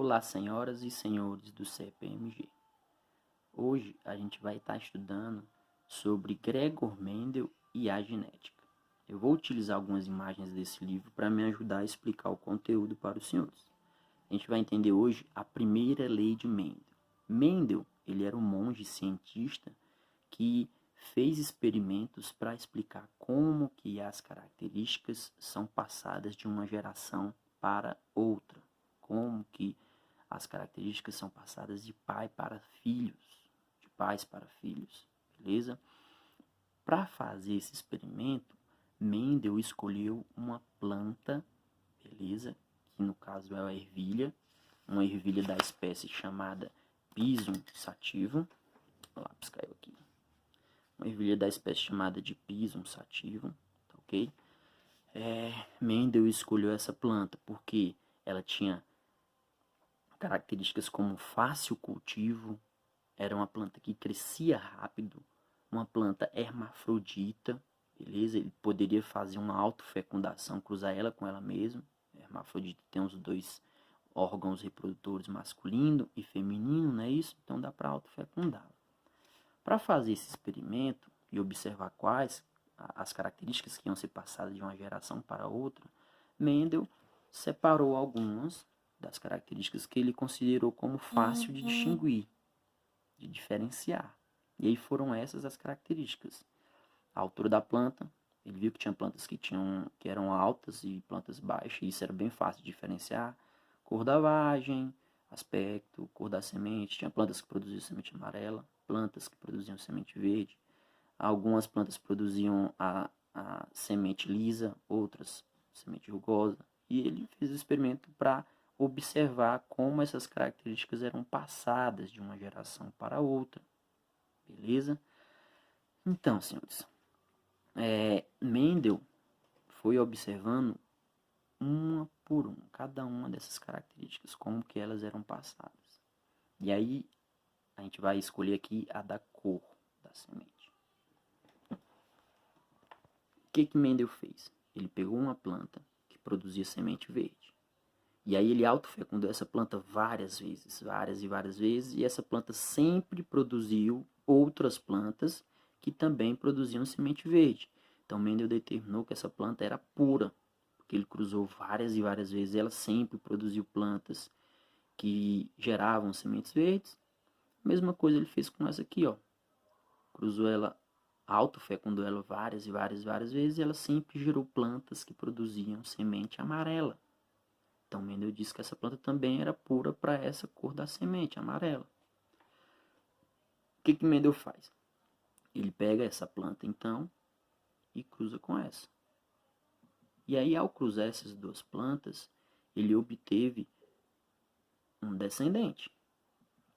Olá, senhoras e senhores do CPMG. Hoje a gente vai estar estudando sobre Gregor Mendel e a genética. Eu vou utilizar algumas imagens desse livro para me ajudar a explicar o conteúdo para os senhores. A gente vai entender hoje a primeira lei de Mendel. Mendel, ele era um monge cientista que fez experimentos para explicar como que as características são passadas de uma geração para outra. Como que as características são passadas de pai para filhos, de pais para filhos, beleza? Para fazer esse experimento, Mendel escolheu uma planta, beleza? Que no caso é a ervilha, uma ervilha da espécie chamada Pisum sativum. O lápis caiu aqui. Uma ervilha da espécie chamada de Pisum sativum, tá ok? Mendel escolheu essa planta porque ela tinha características como fácil cultivo, era uma planta que crescia rápido, uma planta hermafrodita, beleza? Ele poderia fazer uma autofecundação, cruzar ela com ela mesma. A hermafrodita tem os dois órgãos reprodutores masculino e feminino, não é isso? Então dá para autofecundá-la. Para fazer esse experimento e observar quais as características que iam ser passadas de uma geração para outra, Mendel separou algumas das características que ele considerou como fácil de distinguir, de diferenciar. E aí foram essas as características. A altura da planta, ele viu que tinha plantas que eram altas e plantas baixas, e isso era bem fácil de diferenciar. Cor da vagem, aspecto, cor da semente. Tinha plantas que produziam semente amarela, plantas que produziam semente verde. Algumas plantas produziam a semente lisa, outras semente rugosa. E ele fez o experimento para observar como essas características eram passadas de uma geração para outra. Beleza? Então, senhores, Mendel foi observando uma por uma, cada uma dessas características, como que elas eram passadas. E aí, a gente vai escolher aqui a da cor da semente. O que Mendel fez? Ele pegou uma planta que produzia semente verde. E aí ele autofecundou essa planta várias vezes, várias e várias vezes, e essa planta sempre produziu outras plantas que também produziam semente verde. Então Mendel determinou que essa planta era pura, porque ele cruzou várias e várias vezes, e ela sempre produziu plantas que geravam sementes verdes. A mesma coisa ele fez com essa aqui, ó. Cruzou ela, autofecundou ela várias e várias e várias vezes, e ela sempre gerou plantas que produziam semente amarela. Então Mendel disse que essa planta também era pura para essa cor da semente, amarela. O que Mendel faz? Ele pega essa planta então e cruza com essa. E aí ao cruzar essas duas plantas, ele obteve um descendente,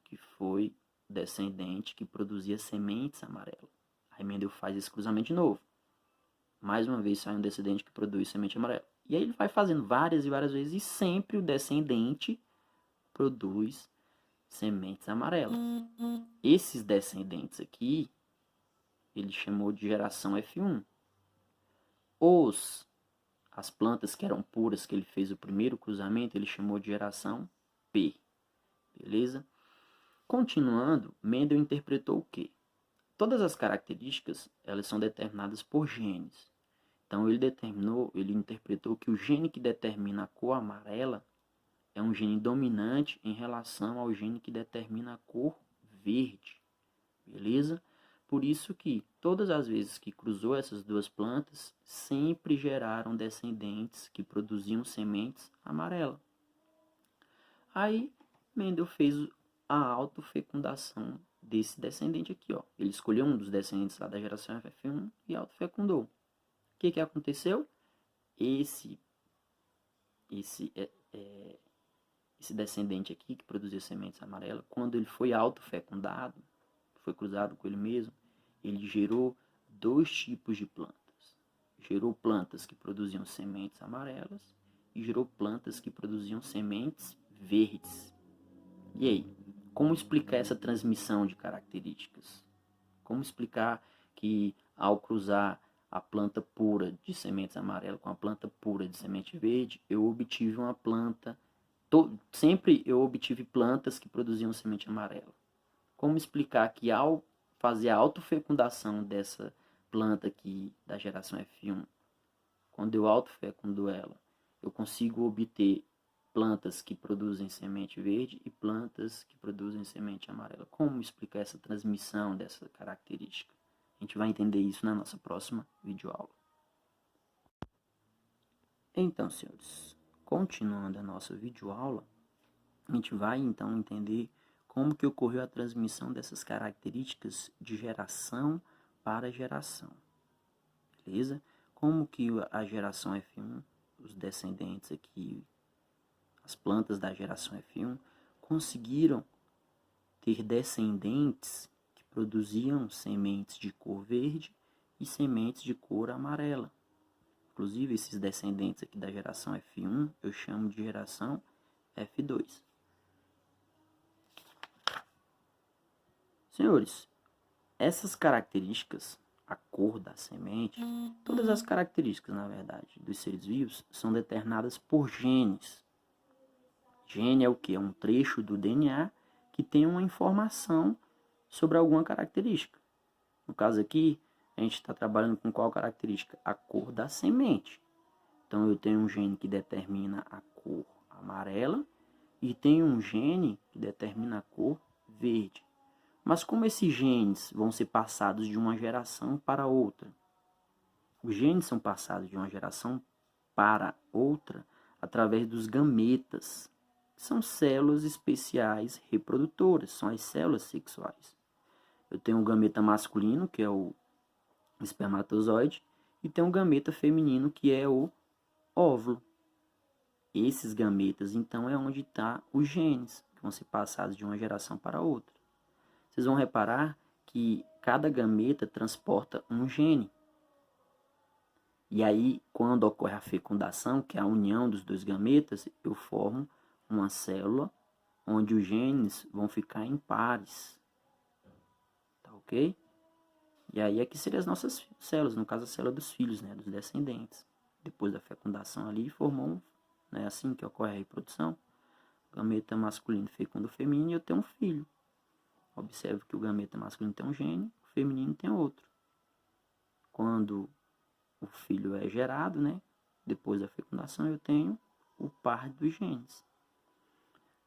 que foi o descendente que produzia sementes amarelas. Aí Mendel faz esse cruzamento de novo. Mais uma vez sai um descendente que produz semente amarela. E aí ele vai fazendo várias e várias vezes e sempre o descendente produz sementes amarelas. Esses descendentes aqui, ele chamou de geração F1. As plantas que eram puras, que ele fez o primeiro cruzamento, ele chamou de geração P. Beleza? Continuando, Mendel interpretou o quê? Todas as características, elas são determinadas por genes. Então ele interpretou que o gene que determina a cor amarela é um gene dominante em relação ao gene que determina a cor verde. Beleza? Por isso que todas as vezes que cruzou essas duas plantas, sempre geraram descendentes que produziam sementes amarelas. Aí Mendel fez a autofecundação desse descendente aqui, ó. Ele escolheu um dos descendentes lá da geração F1 e autofecundou. O que aconteceu? Esse descendente aqui que produzia sementes amarelas, quando ele foi autofecundado, foi cruzado com ele mesmo, ele gerou dois tipos de plantas. Gerou plantas que produziam sementes amarelas e gerou plantas que produziam sementes verdes. E aí, como explicar essa transmissão de características? Como explicar que ao cruzar a planta pura de sementes amarelas com a planta pura de semente verde, eu obtive uma planta sempre eu obtive plantas que produziam semente amarela. Como explicar que ao fazer a autofecundação dessa planta aqui da geração F1, quando eu autofecundo ela, eu consigo obter plantas que produzem semente verde e plantas que produzem semente amarela? Como explicar essa transmissão dessa característica? A gente vai entender isso na nossa próxima videoaula. Então, senhores, continuando a nossa videoaula, a gente vai então entender como que ocorreu a transmissão dessas características de geração para geração. Beleza? Como que a geração F1, os descendentes aqui, as plantas da geração F1, conseguiram ter descendentes que produziam sementes de cor verde e sementes de cor amarela. Inclusive, esses descendentes aqui da geração F1, eu chamo de geração F2. Senhores, essas características, a cor da semente, todas as características, na verdade, dos seres vivos, são determinadas por genes. Gene é o que? É um trecho do DNA que tem uma informação sobre alguma característica. No caso aqui, a gente está trabalhando com qual característica? A cor da semente. Então, eu tenho um gene que determina a cor amarela e tenho um gene que determina a cor verde. Mas como esses genes vão ser passados de uma geração para outra? Os genes são passados de uma geração para outra através dos gametas, que são células especiais reprodutoras, são as células sexuais. Eu tenho um gameta masculino, que é o espermatozoide, e tenho um gameta feminino, que é o óvulo. Esses gametas, então, é onde estão os genes, que vão ser passados de uma geração para outra. Vocês vão reparar que cada gameta transporta um gene. E aí, quando ocorre a fecundação, que é a união dos dois gametas, eu formo uma célula onde os genes vão ficar em pares. Tá ok? E aí aqui seriam as nossas células, no caso a célula dos filhos, né, dos descendentes. Depois da fecundação ali, formou, né, assim que ocorre a reprodução. O gameta masculino fecunda o feminino e eu tenho um filho. Observe que o gameta masculino tem um gene, o feminino tem outro. Quando o filho é gerado, né, depois da fecundação, eu tenho o par dos genes.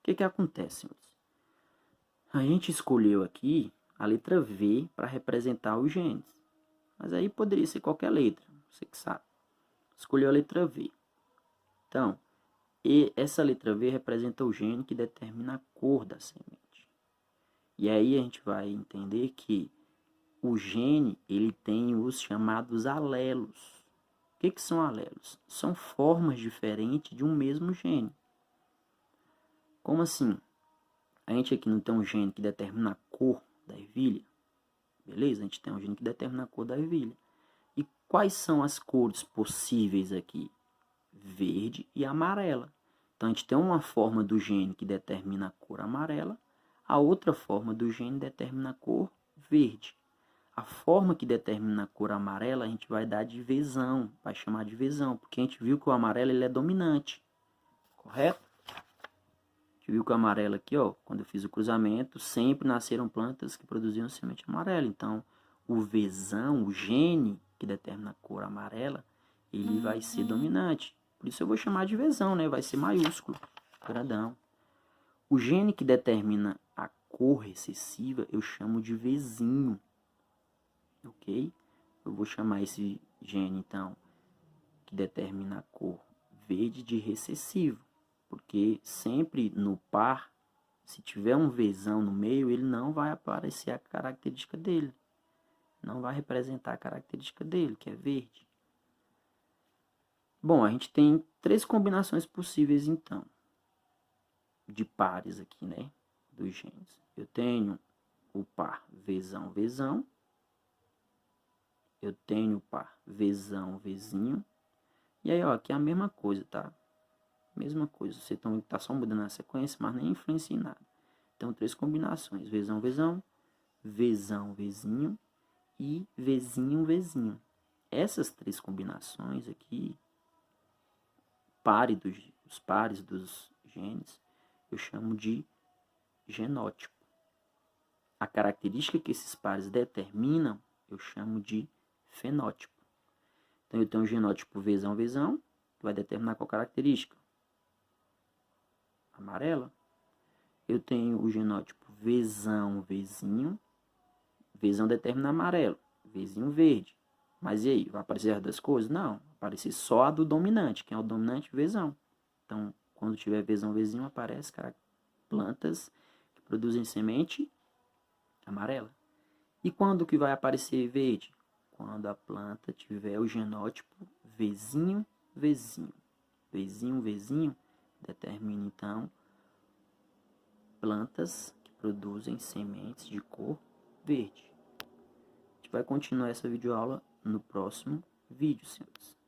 O que acontece, senhores? A gente escolheu aqui a letra V para representar os genes. Mas aí poderia ser qualquer letra, você que sabe. Escolheu a letra V. Então, essa letra V representa o gene que determina a cor da semente. E aí a gente vai entender que o gene ele tem os chamados alelos. O que são alelos? São formas diferentes de um mesmo gene. Como assim? A gente aqui não tem um gene que determina a cor da ervilha? Beleza? A gente tem um gene que determina a cor da ervilha. E quais são as cores possíveis aqui? Verde e amarela. Então a gente tem uma forma do gene que determina a cor amarela, a outra forma do gene determina a cor verde. A forma que determina a cor amarela a gente vai dar de vesão, vai chamar de vesão, porque a gente viu que o amarelo ele é dominante, correto? A gente viu que o amarelo aqui, ó, quando eu fiz o cruzamento, sempre nasceram plantas que produziam semente amarela. Então, o vesão, o gene que determina a cor amarela, ele vai ser dominante. Por isso eu vou chamar de vesão, né? Vai ser maiúsculo, grandão. O gene que determina a cor recessiva eu chamo de vezinho, ok? Eu vou chamar esse gene, então, que determina a cor verde de recessivo, porque sempre no par, se tiver um vezão no meio, ele não vai aparecer a característica dele, não vai representar a característica dele, que é verde. Bom, a gente tem 3 combinações possíveis, então, de pares aqui, né, dos genes. Eu tenho o par vezão-vezão, eu tenho o par vezão-vezinho, e aí, ó, aqui é a mesma coisa, tá? Mesma coisa, você tá só mudando a sequência, mas nem influencia em nada. Então, 3 combinações, vezão-vezão, vezão-vezinho e vezinho-vezinho. Essas 3 combinações aqui, os pares dos genes, eu chamo de genótipo. A característica que esses pares determinam, eu chamo de fenótipo. Então, eu tenho o genótipo Vzão, que vai determinar qual característica? Amarela. Eu tenho o genótipo Vzão, Vzinho. Vzão determina amarelo, Vzinho verde. Mas e aí, vai aparecer as duas cores? Não, vai aparecer só a do dominante. Quem é o dominante? Vzão. Então, quando tiver Vzão, Vzinho, aparece plantas que produzem semente amarela. E quando que vai aparecer verde? Quando a planta tiver o genótipo Vzinho, Vzinho. Vzinho, Vzinho determina, então, plantas que produzem sementes de cor verde. A gente vai continuar essa videoaula no próximo vídeo, senhores.